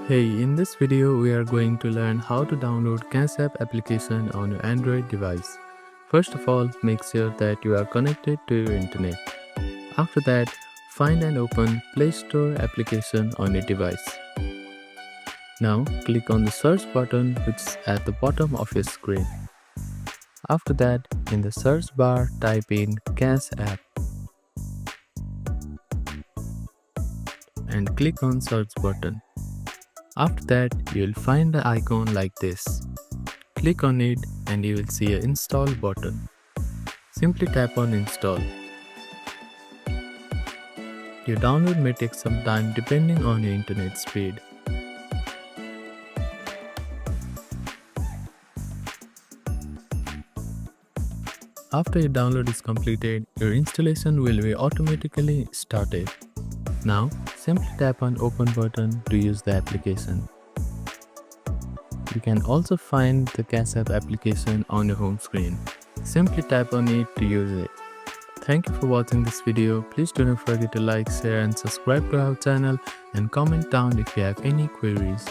Hey, in this video we are going to learn how to download CashApp application on your Android device. First of all, make sure that you are connected to your internet. After that, find and open Play Store application on your device. Now, click on the search button which is at the bottom of your screen. After that, in the search bar, type in CashApp and click on search button. After that, you will find the icon like this. Click on it and you will see an install button. Simply tap on install. Your download may take some time depending on your internet speed. After your download is completed, your installation will be automatically started. Now, simply tap on open button to use the application. You can also find the CashApp application on your home screen. Simply tap on it to use it. Thank you for watching this video. Please do not forget to like, share and subscribe to our channel and comment down if you have any queries.